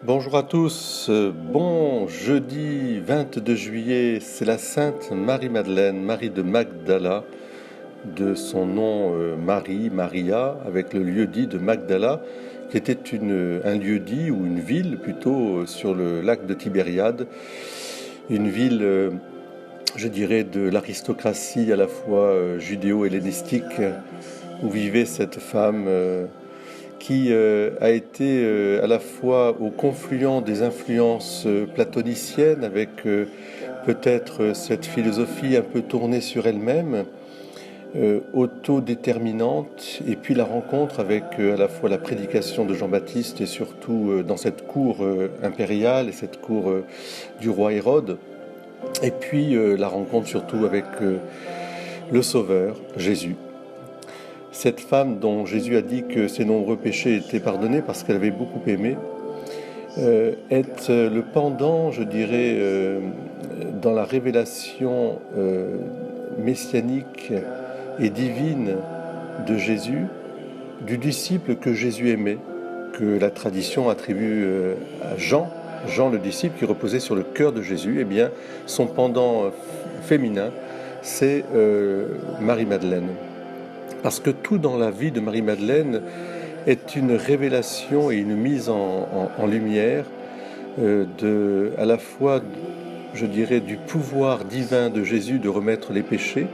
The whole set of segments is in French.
Bonjour à tous, bon jeudi 22 juillet, c'est la Sainte Marie-Madeleine, Marie de Magdala, de son nom Marie, Maria, avec le lieu-dit de Magdala, qui était un lieu-dit ou une ville plutôt sur le lac de Tibériade, une ville, je dirais, de l'aristocratie à la fois judéo-hellénistique, où vivait cette femme qui a été à la fois au confluent des influences platoniciennes avec peut-être cette philosophie un peu tournée sur elle-même, autodéterminante, et puis la rencontre avec à la fois la prédication de Jean-Baptiste et surtout dans cette cour impériale et cette cour du roi Hérode, et puis la rencontre surtout avec le Sauveur, Jésus. Cette femme dont Jésus a dit que ses nombreux péchés étaient pardonnés parce qu'elle avait beaucoup aimé, est le pendant, je dirais, dans la révélation messianique et divine de Jésus, du disciple que Jésus aimait, que la tradition attribue à Jean, Jean le disciple qui reposait sur le cœur de Jésus. Eh bien, son pendant féminin, c'est Marie-Madeleine. Parce que tout dans la vie de Marie-Madeleine est une révélation et une mise en lumière à la fois, je dirais, du pouvoir divin de Jésus de remettre les péchés,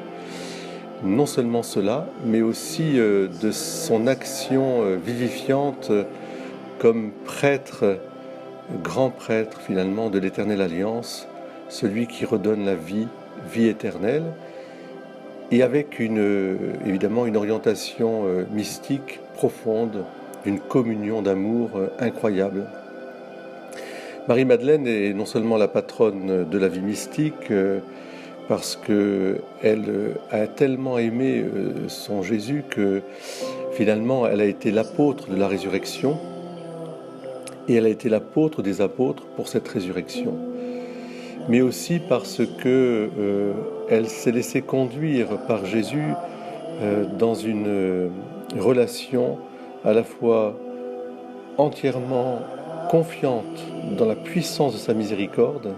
non seulement cela, mais aussi de son action vivifiante comme prêtre, grand prêtre finalement de l'Éternelle Alliance, celui qui redonne la vie éternelle, et avec évidemment une orientation mystique profonde, une communion d'amour incroyable. Marie-Madeleine est non seulement la patronne de la vie mystique, parce qu'elle a tellement aimé son Jésus que finalement elle a été l'apôtre de la résurrection, et elle a été l'apôtre des apôtres pour cette résurrection. Mais aussi parce que elle s'est laissée conduire par Jésus dans une relation à la fois entièrement confiante dans la puissance de sa miséricorde,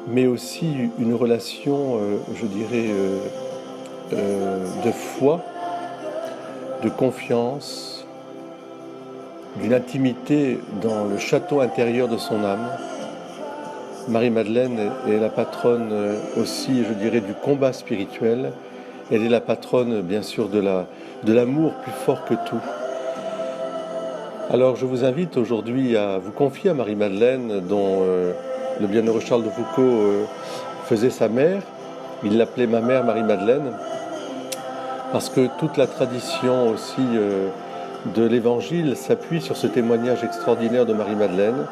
mais aussi une relation, je dirais, de foi, de confiance, d'une intimité dans le château intérieur de son âme. Marie-Madeleine est la patronne aussi, je dirais, du combat spirituel. Elle est la patronne, bien sûr, de l'amour plus fort que tout. Alors, je vous invite aujourd'hui à vous confier à Marie-Madeleine, dont le bienheureux Charles de Foucault faisait sa mère. Il l'appelait ma mère Marie-Madeleine, parce que toute la tradition aussi de l'Évangile s'appuie sur ce témoignage extraordinaire de Marie-Madeleine.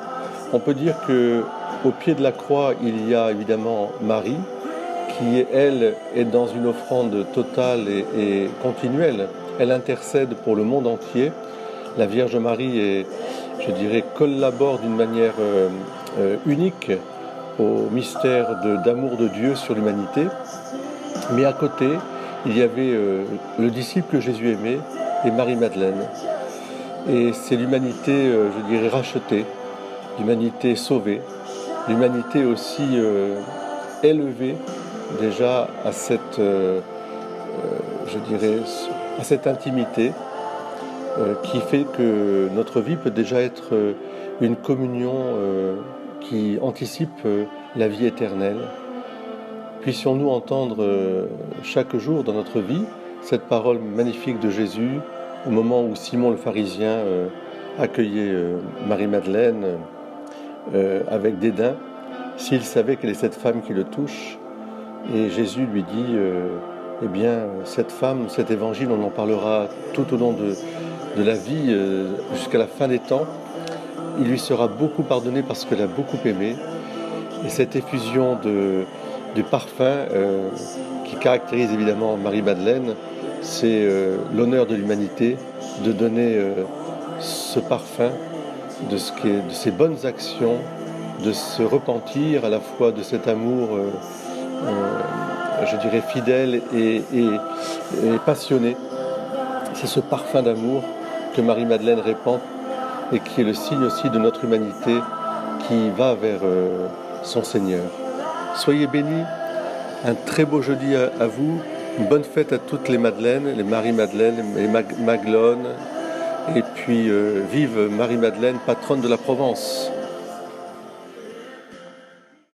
On peut dire que au pied de la croix, il y a évidemment Marie, qui, elle, est dans une offrande totale et continuelle. Elle intercède pour le monde entier. La Vierge Marie, je dirais, collabore d'une manière unique au mystère d'amour de Dieu sur l'humanité. Mais à côté, il y avait le disciple que Jésus aimait et Marie-Madeleine. Et c'est l'humanité, je dirais, rachetée, l'humanité sauvée, l'humanité aussi élevée déjà à cette, je dirais, à cette intimité qui fait que notre vie peut déjà être une communion qui anticipe la vie éternelle. Puissions-nous entendre chaque jour dans notre vie cette parole magnifique de Jésus au moment où Simon le pharisien accueillait Marie-Madeleine avec dédain, s'il savait quelle est cette femme qui le touche. Et Jésus lui dit, eh bien, cette femme, cet évangile, on en parlera tout au long de la vie, jusqu'à la fin des temps. Il lui sera beaucoup pardonné parce qu'elle a beaucoup aimé. Et cette effusion de parfum qui caractérise évidemment Marie-Madeleine, c'est l'honneur de l'humanité de donner ce parfum de ses bonnes actions, de se repentir à la fois de cet amour, je dirais, fidèle et passionné. C'est ce parfum d'amour que Marie-Madeleine répand et qui est le signe aussi de notre humanité qui va vers son Seigneur. Soyez bénis, un très beau jeudi à vous, une bonne fête à toutes les Madeleines, les Marie-Madeleine, les Maglones, et puis vive Marie-Madeleine, patronne de la Provence.